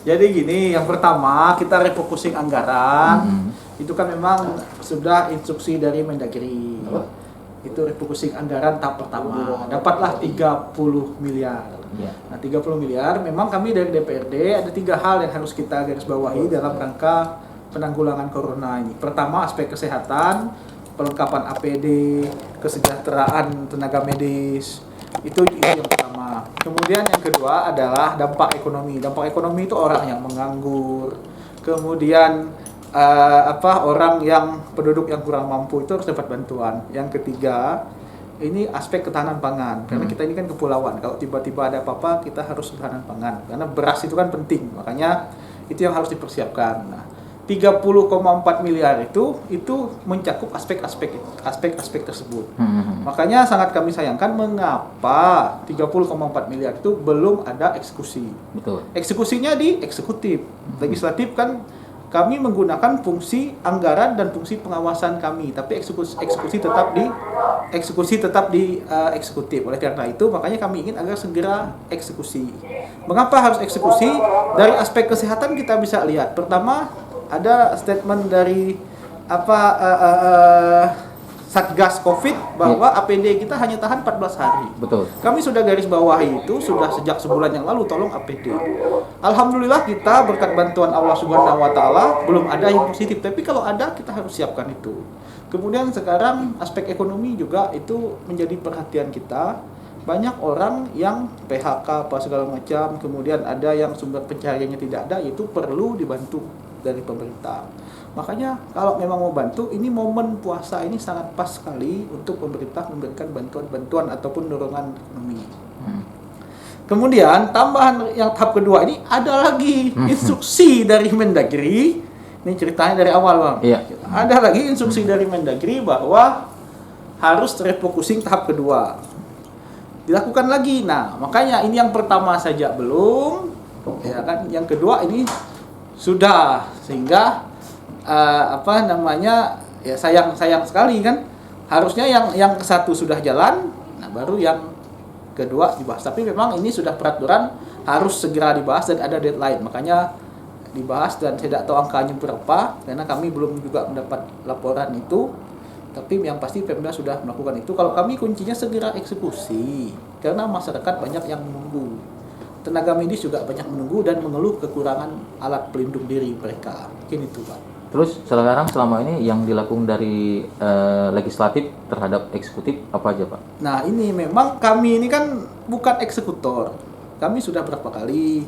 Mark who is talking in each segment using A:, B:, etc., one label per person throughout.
A: Jadi gini, yang pertama kita refocusing anggaran. Itu kan memang sudah instruksi dari Mendagri. Itu refocusing anggaran tahap pertama. Dapatlah 30 miliar. Nah, 30 miliar memang kami dari DPRD ada 3 hal yang harus kita garis bawahi dalam rangka penanggulangan corona ini. Pertama, aspek kesehatan, perlengkapan APD, kesejahteraan tenaga medis. Itu yang pertama. Kemudian yang kedua adalah dampak ekonomi. Dampak ekonomi itu orang yang menganggur. Kemudian orang yang penduduk yang kurang mampu itu harus dapat bantuan. Yang ketiga, ini aspek ketahanan pangan. Karena kita ini kan kepulauan. Kalau tiba-tiba ada apa-apa, kita harus ketahanan pangan. Karena beras itu kan penting. Makanya itu yang harus dipersiapkan. Nah, 30,4 miliar itu mencakup aspek-aspek tersebut. Makanya sangat kami sayangkan mengapa 30,4 miliar itu belum ada eksekusi. Betul. Di eksekutif. Legislatif kan kami menggunakan fungsi anggaran dan fungsi pengawasan kami, tapi eksekusi tetap di eksekutif. Oleh karena itu, makanya kami ingin agar segera eksekusi. Mengapa harus eksekusi? Dari aspek kesehatan kita bisa lihat. Pertama, ada statement dari Satgas Covid bahwa APD kita hanya tahan 14 hari. Betul. Kami sudah garis bawahi itu sudah sejak sebulan yang lalu, tolong APD. Alhamdulillah kita berkat bantuan Allah Subhanahu wa taala belum ada yang positif, tapi kalau ada kita harus siapkan itu. Kemudian sekarang aspek ekonomi juga itu menjadi perhatian kita. Banyak orang yang PHK apa segala macam, kemudian ada yang sumber pencahariannya tidak ada, itu perlu dibantu dari pemerintah. Makanya kalau memang mau bantu, ini momen puasa ini sangat pas sekali untuk pemerintah memberikan bantuan-bantuan ataupun dorongan ekonomi. Kemudian tambahan yang tahap kedua ini ada lagi instruksi dari Mendagri. Ini ceritanya dari awal, Bang. Iya. Ada lagi instruksi dari Mendagri bahwa harus refocusing tahap kedua. Dilakukan lagi. Nah, makanya ini yang pertama saja belum, ya kan? Yang kedua ini sudah, sehingga ya sayang sekali kan. Harusnya yang ke satu sudah jalan, nah baru yang kedua dibahas. Tapi memang ini sudah peraturan harus segera dibahas dan ada deadline. Makanya dibahas dan saya tidak tahu angkanya berapa karena kami belum juga mendapat laporan itu. Tapi yang pasti Pemda sudah melakukan itu. Kalau kami kuncinya segera eksekusi karena masyarakat banyak yang menunggu. Tenaga medis juga banyak menunggu dan mengeluh kekurangan alat pelindung diri mereka. Mungkin itu, Pak.
B: Terus sekarang selama ini yang dilakukan dari legislatif terhadap eksekutif apa aja, Pak?
A: Nah, ini memang kami ini kan bukan eksekutor. Kami sudah berapa kali,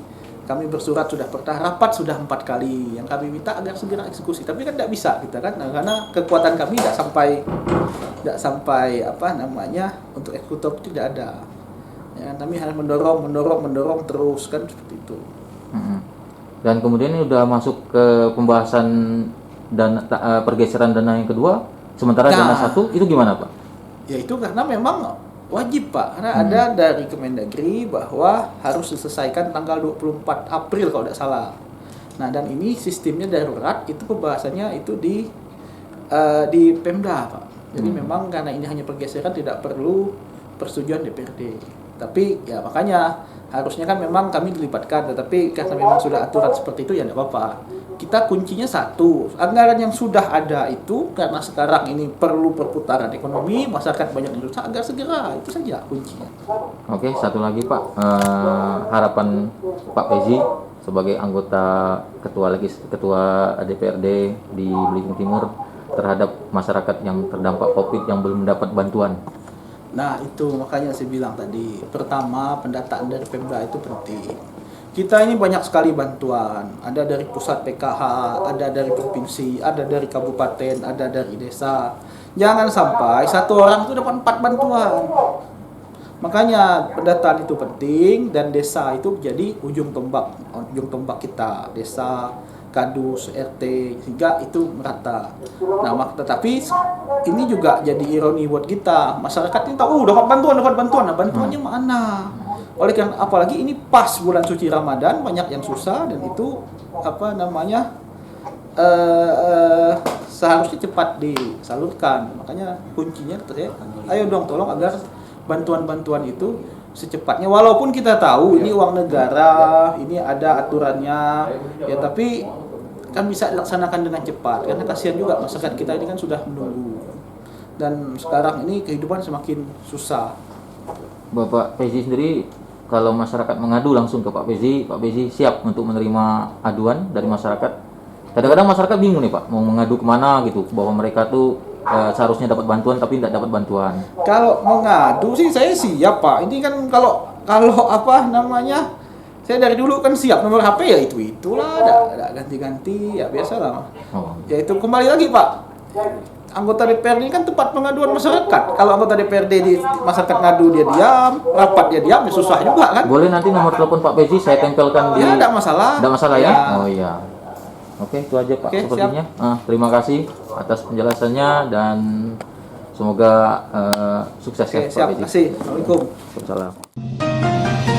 A: kami bersurat sudah pernah, rapat sudah 4 kali. Yang kami minta agar segera eksekusi. Tapi kan tidak bisa kita kan, karena kekuatan kami tidak sampai untuk eksekutor tidak ada. Ya, kami harus mendorong terus kan seperti itu.
B: Dan kemudian ini udah masuk ke pembahasan pergeseran dana yang kedua, sementara dana satu itu gimana, Pak?
A: Ya itu karena memang wajib, Pak, karena ada dari Kemendagri bahwa harus diselesaikan tanggal 24 April kalau tidak salah. Nah, dan ini sistemnya darurat, itu pembahasannya itu di Pemda, Pak. Jadi memang karena ini hanya pergeseran tidak perlu persetujuan DPRD. Tapi ya makanya harusnya kan memang kami dilibatkan, tetapi karena memang sudah aturan seperti itu ya tidak apa-apa. Kita kuncinya satu, anggaran yang sudah ada itu karena sekarang ini perlu perputaran ekonomi, masyarakat banyak yang susah, agar segera, itu saja kuncinya.
B: Oke, satu lagi, Pak, harapan Pak Pezi sebagai anggota ketua DPRD di Belitung Timur terhadap masyarakat yang terdampak COVID yang belum mendapat bantuan.
A: Nah, itu makanya saya bilang tadi, pertama pendataan dari Pemda itu penting. Kita ini banyak sekali bantuan, ada dari pusat PKH, ada dari provinsi, ada dari kabupaten, ada dari desa. Jangan sampai satu orang itu dapat 4 bantuan. Makanya pendataan itu penting dan desa itu jadi ujung tombak kita, desa, kadus, RT, sehingga itu merata. Nah, tetapi ini juga jadi ironi buat kita. Masyarakat ini tahu, dapat bantuan. Nah, bantuannya mana? Oleh karena apalagi ini pas bulan suci Ramadan, banyak yang susah dan itu seharusnya cepat disalurkan. Makanya kuncinya saya, ayo dong tolong agar bantuan-bantuan itu secepatnya. Walaupun kita tahu ini uang negara, ini ada aturannya, ya tapi kan bisa dilaksanakan dengan cepat. Karena kasihan juga masyarakat kita ini kan sudah menunggu. Dan sekarang ini kehidupan semakin susah.
B: Bapak Pezi sendiri, kalau masyarakat mengadu langsung ke Pak Pezi siap untuk menerima aduan dari masyarakat. Kadang-kadang masyarakat bingung nih Pak, mau mengadu kemana gitu, bahwa mereka tuh seharusnya dapat bantuan tapi tidak dapat bantuan.
A: Kalau mengadu sih saya siap Pak. Ini kan kalau apa namanya, saya dari dulu kan siap, nomor HP ya itulah, ada ganti-ganti ya biasalah.
B: Oh.
A: Ya itu kembali lagi Pak. Anggota DPRD ini kan tempat pengaduan masyarakat. Kalau anggota DPRD di masyarakat ngadu dia diam, rapat dia diam, ya susah juga kan.
B: Boleh nanti nomor telepon Pak Pezi saya tempelkan di.
A: Ya, tidak masalah.
B: Tidak masalah ya?
A: Ya.
B: Oh iya. Oke, itu aja Pak
A: Oke,
B: sepertinya. Terima kasih atas penjelasannya dan semoga sukses
A: Oke,
B: ya
A: siap.
B: Pak Pezi.
A: Terima kasih. Assalamualaikum.
B: Waalaikumsalam.